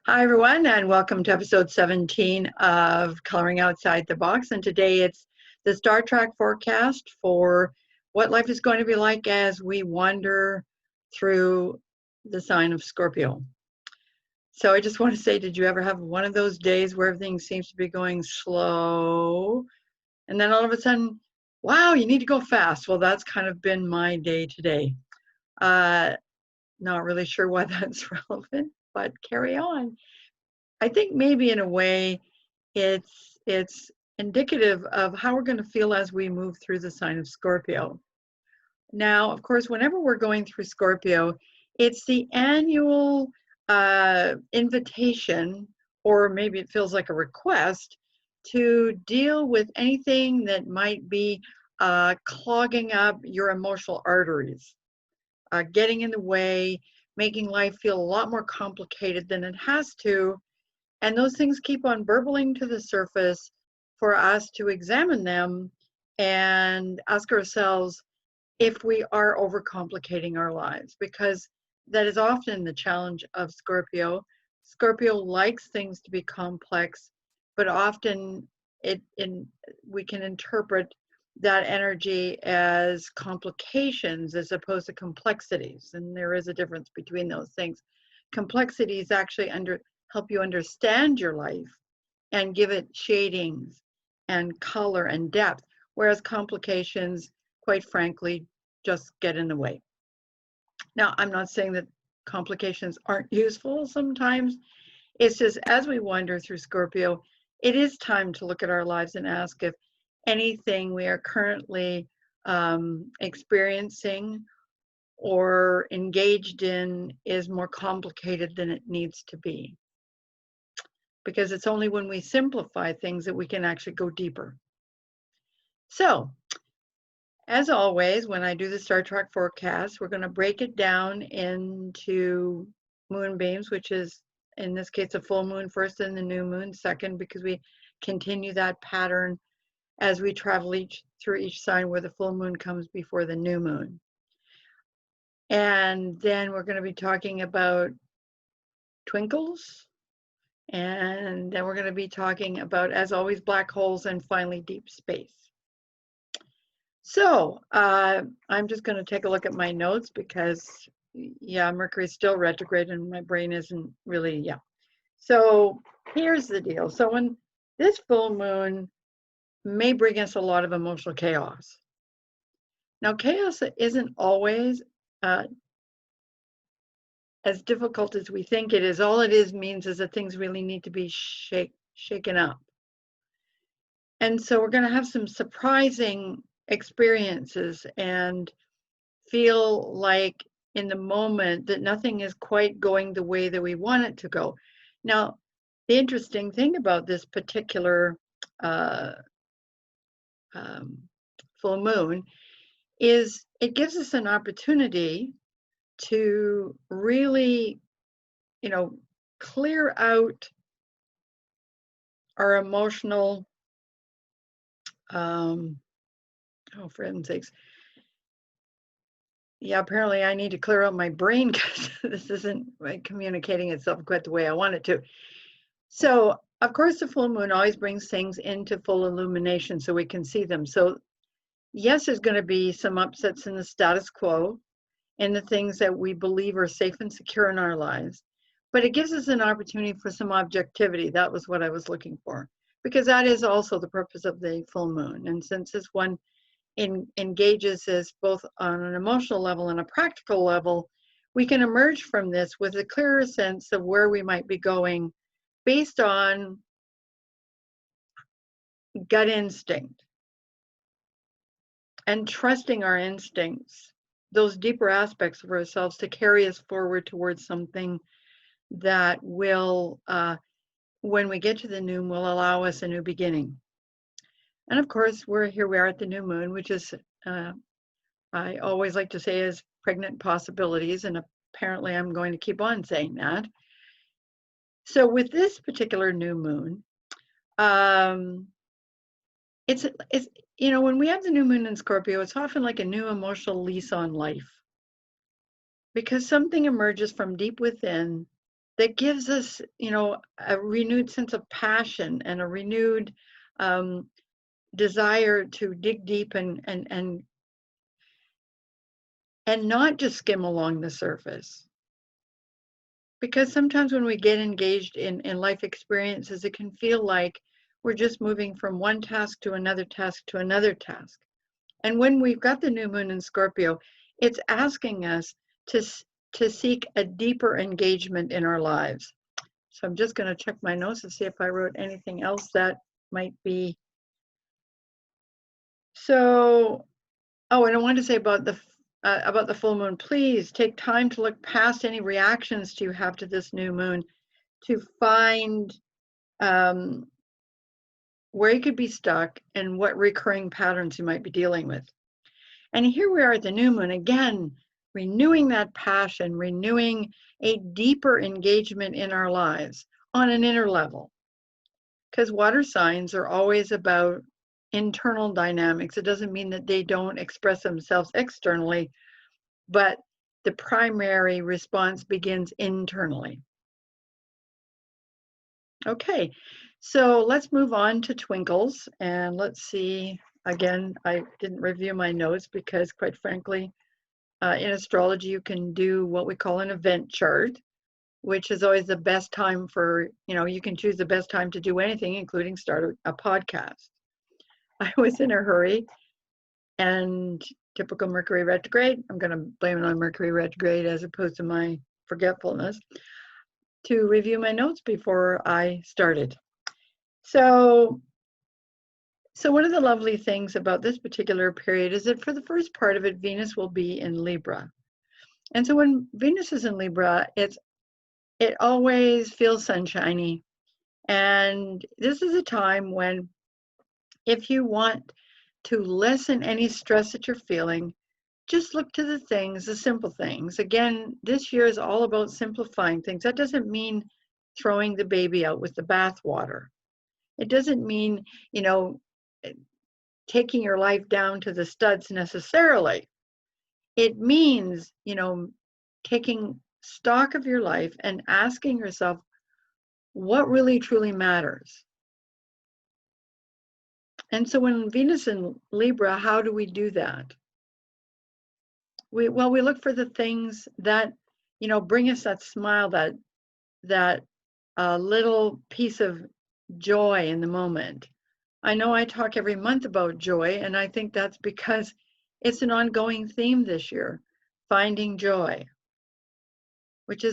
Hi, everyone, and welcome to episode 17 of Coloring Outside the Box. And today it's the Star Trek forecast for what life is going to be like as we wander through the sign of Scorpio. So I just want to say, did you ever have one of those days where everything seems to be going slow? And then all of a sudden, wow, you need to go fast. Well, that's kind of been my day today. Not really sure why that's relevant, but carry on. I think maybe in a way it's indicative of how we're going to feel as we move through the sign of Scorpio. Now, of course, whenever we're going through Scorpio, it's the annual invitation, or maybe it feels like a request, to deal with anything that might be clogging up your emotional arteries, getting in the way, making life feel a lot more complicated than it has to. And those things keep on burbling to the surface for us to examine them and ask ourselves if we are overcomplicating our lives, because that is often the challenge of Scorpio. Scorpio likes things to be complex, but often we can interpret that energy as complications as opposed to complexities. And there is a difference between those things. Complexities actually help you understand your life and give it shadings and color and depth, whereas complications, quite frankly, just get in the way. Now, I'm not saying that complications aren't useful sometimes. It's just as we wander through Scorpio, it is time to look at our lives and ask if anything we are currently experiencing or engaged in is more complicated than it needs to be. Because it's only when we simplify things that we can actually go deeper. So, as always, when I do the Star Trek forecast, we're going to break it down into moonbeams, which is, in this case, a full moon first and the new moon second, because we continue that pattern as we travel through each sign where the full moon comes before the new moon. And then we're going to be talking about twinkles. And then we're going to be talking about, as always, black holes and finally deep space. So I'm just going to take a look at my notes because, yeah, Mercury's still retrograde and my brain isn't really, yeah. So here's the deal. So when this full moon may bring us a lot of emotional chaos. Now, chaos isn't always as difficult as we think it is. All it is means is that things really need to be shaken up. And so we're going to have some surprising experiences and feel like in the moment that nothing is quite going the way that we want it to go. Now, the interesting thing about this particular full moon is it gives us an opportunity to really, clear out our emotional, oh, for heaven's sakes. Yeah, apparently I need to clear out my brain because this isn't communicating itself quite the way I want it to. So, of course, the full moon always brings things into full illumination so we can see them. So, yes, there's going to be some upsets in the status quo and the things that we believe are safe and secure in our lives. But it gives us an opportunity for some objectivity. That was what I was looking for, because that is also the purpose of the full moon. And since this one engages us both on an emotional level and a practical level, we can emerge from this with a clearer sense of where we might be going based on gut instinct and trusting our instincts, those deeper aspects of ourselves, to carry us forward towards something that will, when we get to the new moon, will allow us a new beginning. And of course, here we are at the new moon, which is, I always like to say, is pregnant possibilities, and apparently I'm going to keep on saying that. So with this particular new moon, it's when we have the new moon in Scorpio, it's often like a new emotional lease on life, because something emerges from deep within that gives us, a renewed sense of passion and a renewed desire to dig deep and not just skim along the surface. Because sometimes when we get engaged in life experiences, it can feel like we're just moving from one task to another task to another task. And when we've got the new moon in Scorpio, it's asking us to seek a deeper engagement in our lives. So I'm just going to check my notes to see if I wrote anything else that might be. So, oh, and I wanted to say about the full moon, please take time to look past any reactions you have to this new moon to find where you could be stuck and what recurring patterns you might be dealing with. And here we are at the new moon again, renewing that passion, renewing a deeper engagement in our lives on an inner level. Because water signs are always about internal dynamics. It doesn't mean that they don't express themselves externally, but the primary response begins internally. Okay, so let's move on to twinkles, and let's see. Again, I didn't review my notes because, quite frankly, in astrology, you can do what we call an event chart, which is always the best time for, you can choose the best time to do anything, including start a podcast. I was in a hurry, and typical Mercury retrograde, I'm going to blame it on Mercury retrograde as opposed to my forgetfulness, to review my notes before I started. So one of the lovely things about this particular period is that for the first part of it, Venus will be in Libra. And so when Venus is in Libra, it always feels sunshiny. And this is a time when, if you want to lessen any stress that you're feeling, just look to the simple things. Again, this year is all about simplifying things. That doesn't mean throwing the baby out with the bathwater. It doesn't mean, taking your life down to the studs necessarily. It means, taking stock of your life and asking yourself what really truly matters. And so when Venus in Libra, how do we do that? We look for the things that, bring us that smile, that little piece of joy in the moment. I know I talk every month about joy, and I think that's because it's an ongoing theme this year, finding joy, which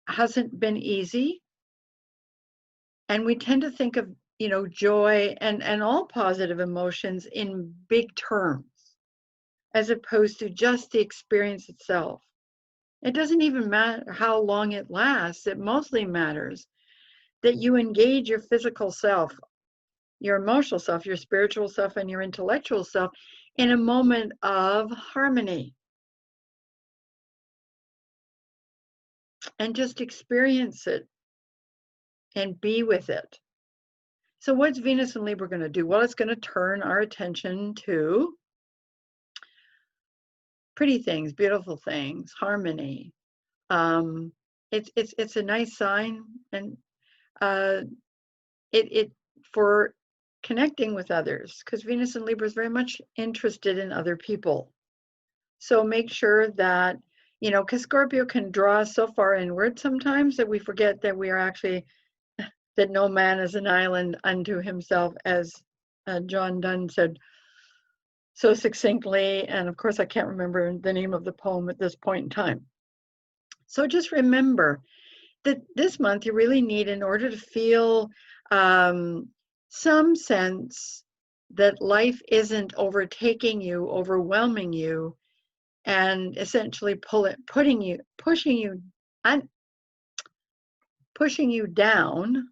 hasn't been easy. And we tend to think of, joy and all positive emotions in big terms, as opposed to just the experience itself. It doesn't even matter how long it lasts. It mostly matters that you engage your physical self, your emotional self, your spiritual self, and your intellectual self in a moment of harmony. And just experience it and be with it. So what's Venus and Libra going to do? Well, it's going to turn our attention to pretty things, beautiful things, harmony. It's a nice sign, and it for connecting with others, because Venus and Libra is very much interested in other people. So make sure that, because Scorpio can draw us so far inward sometimes that we forget that we are actually, that no man is an island unto himself, as John Donne said so succinctly. And of course, I can't remember the name of the poem at this point in time. So just remember that this month you really need, in order to feel some sense that life isn't overtaking you, overwhelming you, and essentially pushing you down,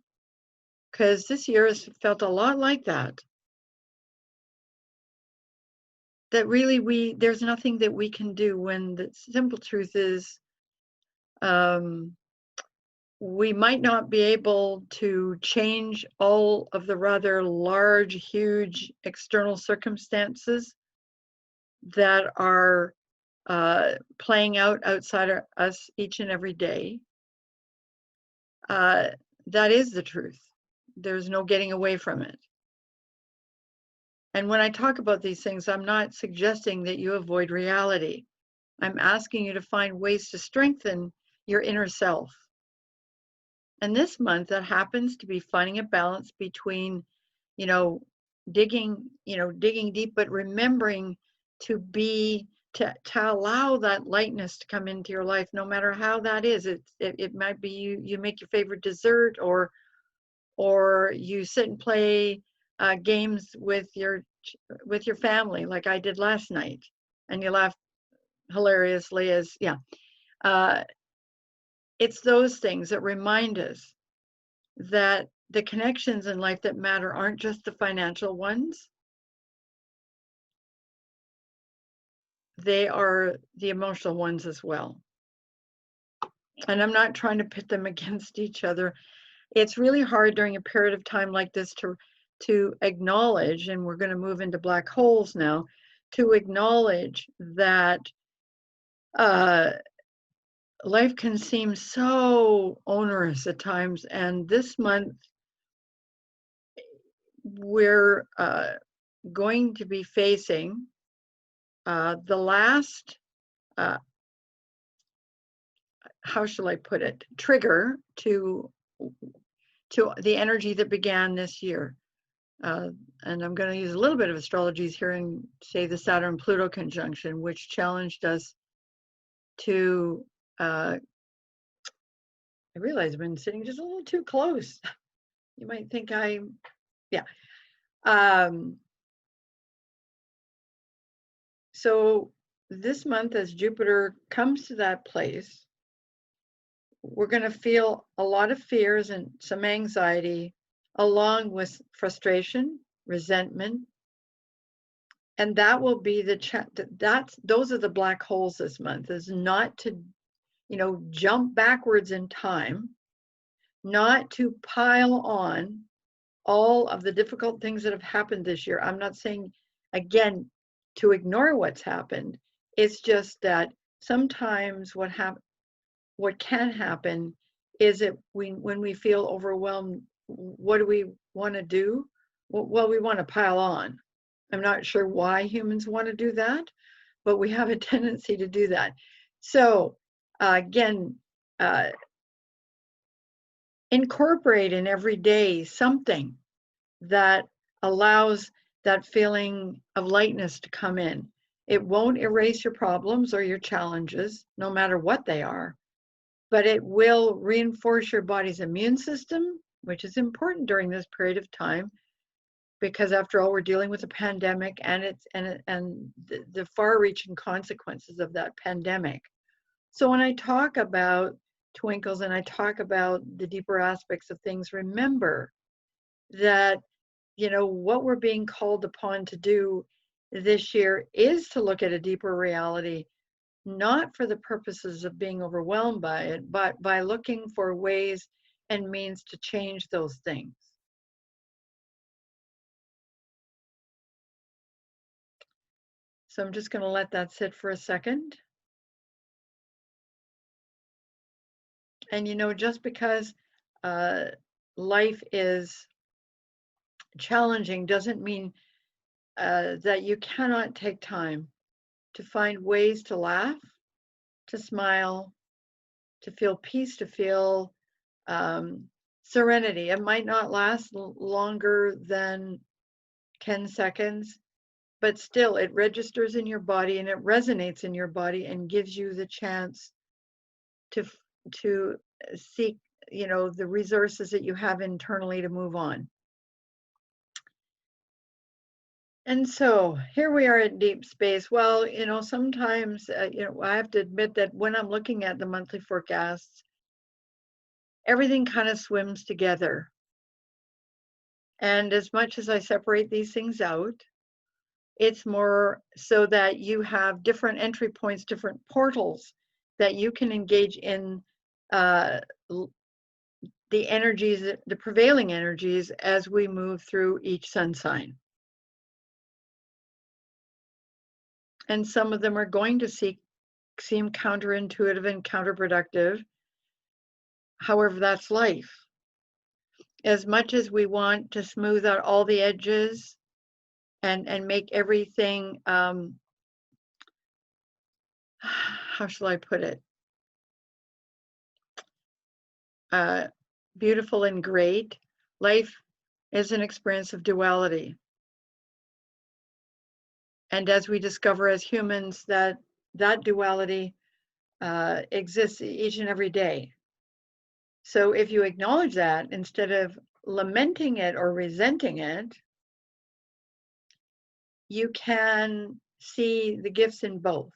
because this year has felt a lot like that. That really there's nothing that we can do, when the simple truth is we might not be able to change all of the rather large, huge external circumstances that are playing out outside of us each and every day. that is the truth. There's no getting away from it. And when I talk about these things, I'm not suggesting that you avoid reality. I'm asking you to find ways to strengthen your inner self. And this month, that happens to be finding a balance between, digging deep, but remembering to allow that lightness to come into your life, no matter how that is. It might be you make your favorite dessert, or you sit and play games with your family, like I did last night, and you laugh hilariously. It's those things that remind us that the connections in life that matter aren't just the financial ones. They are the emotional ones as well. And I'm not trying to pit them against each other. It's really hard during a period of time like this to acknowledge, and we're going to move into black holes now, to acknowledge that life can seem so onerous at times. And this month, we're going to be facing the last, how shall I put it, trigger to the energy that began this year. And I'm going to use a little bit of astrology here and say the Saturn-Pluto conjunction, which challenged us to, I realize I've been sitting just a little too close. You might think yeah. So this month, as Jupiter comes to that place, we're going to feel a lot of fears and some anxiety, along with frustration, resentment. And that will be those are the black holes this month, is not to, jump backwards in time, not to pile on all of the difficult things that have happened this year. I'm not saying, again, to ignore what's happened. It's just that sometimes what can happen is that when we feel overwhelmed, what do we want to do? Well, we want to pile on. I'm not sure why humans want to do that, but we have a tendency to do that. So again, incorporate in every day something that allows that feeling of lightness to come in. It won't erase your problems or your challenges, no matter what they are, but it will reinforce your body's immune system, which is important during this period of time, because after all, we're dealing with a pandemic and the far-reaching consequences of that pandemic. So when I talk about twinkles and I talk about the deeper aspects of things, remember that, what we're being called upon to do this year is to look at a deeper reality, not for the purposes of being overwhelmed by it, but by looking for ways and means to change those things. So I'm just going to let that sit for a second. And just because life is challenging doesn't mean that you cannot take time to find ways to laugh, to smile, to feel peace, to feel serenity. It might not last longer than 10 seconds, but still it registers in your body and it resonates in your body and gives you the chance to seek, the resources that you have internally to move on. And so here we are at deep space. Well, sometimes, I have to admit that when I'm looking at the monthly forecasts, everything kind of swims together. And as much as I separate these things out, it's more so that you have different entry points, different portals that you can engage in the energies, the prevailing energies, as we move through each sun sign. And some of them are going to seem counterintuitive and counterproductive. However, that's life. As much as we want to smooth out all the edges and make everything, how shall I put it, beautiful and great, life is an experience of duality. And as we discover as humans that duality exists each and every day. So if you acknowledge that, instead of lamenting it or resenting it, you can see the gifts in both.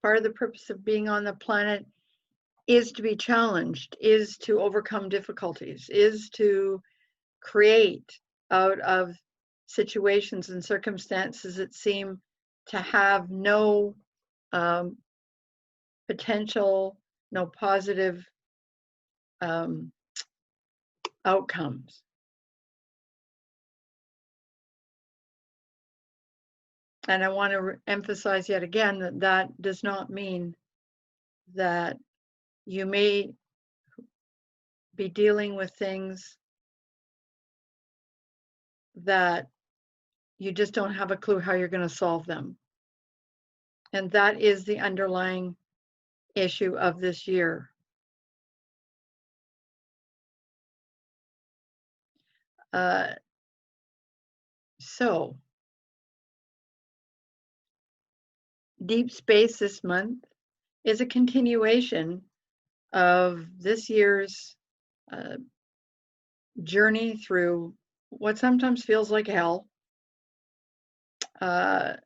Part of the purpose of being on the planet is to be challenged, is to overcome difficulties, is to create out of situations and circumstances that seem to have no potential, no positive outcomes. And I want to emphasize yet again that that does not mean that you may be dealing with things that you just don't have a clue how you're going to solve them. And that is the underlying issue of this year. So, Deep Space this month is a continuation of this year's journey through what sometimes feels like hell, and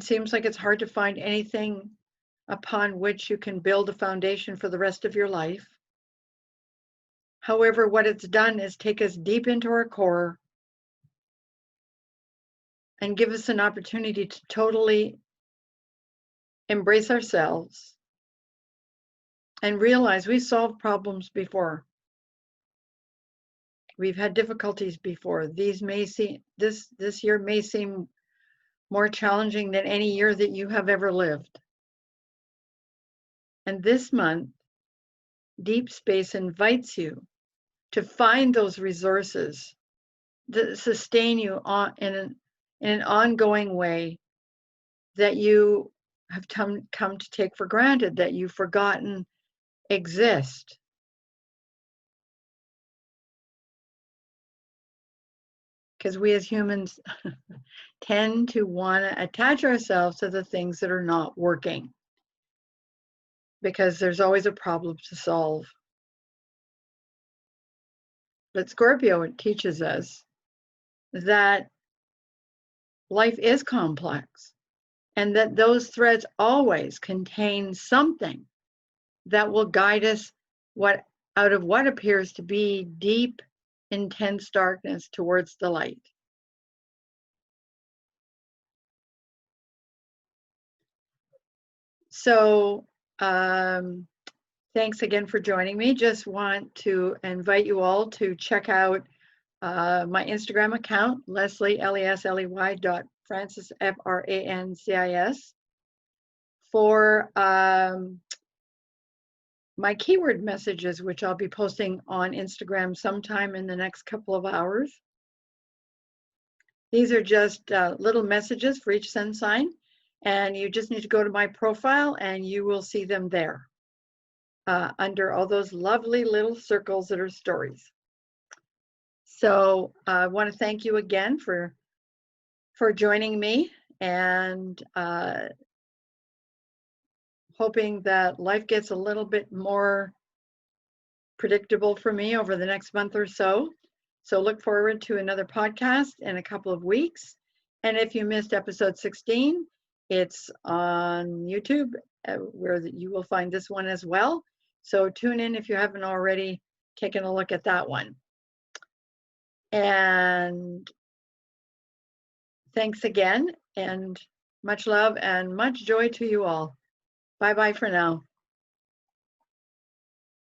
seems like it's hard to find anything upon which you can build a foundation for the rest of your life. However, what it's done is take us deep into our core and give us an opportunity to totally embrace ourselves and realize we solved problems before. We've had difficulties before. These may seem, this year may seem more challenging than any year that you have ever lived. And this month, Deep Space invites you to find those resources that sustain you in an ongoing way that you have come to take for granted, that you've forgotten exist. Because we as humans tend to want to attach ourselves to the things that are not working, because there's always a problem to solve. But Scorpio teaches us that life is complex and that those threads always contain something that will guide us out of what appears to be deep, intense darkness towards the light. So thanks again for joining me. Just want to invite you all to check out my Instagram account, Leslie, Lesley.Francis, Francis, for my keyword messages, which I'll be posting on Instagram sometime in the next couple of hours. These are just little messages for each sun sign, and you just need to go to my profile and you will see them there under all those lovely little circles that are stories. So I want to thank you again for joining me, and hoping that life gets a little bit more predictable for me over the next month or so. So look forward to another podcast in a couple of weeks. And if you missed episode 16, it's on YouTube, where you will find this one as well. So tune in if you haven't already taken a look at that one. And thanks again, and much love and much joy to you all. Bye-bye for now.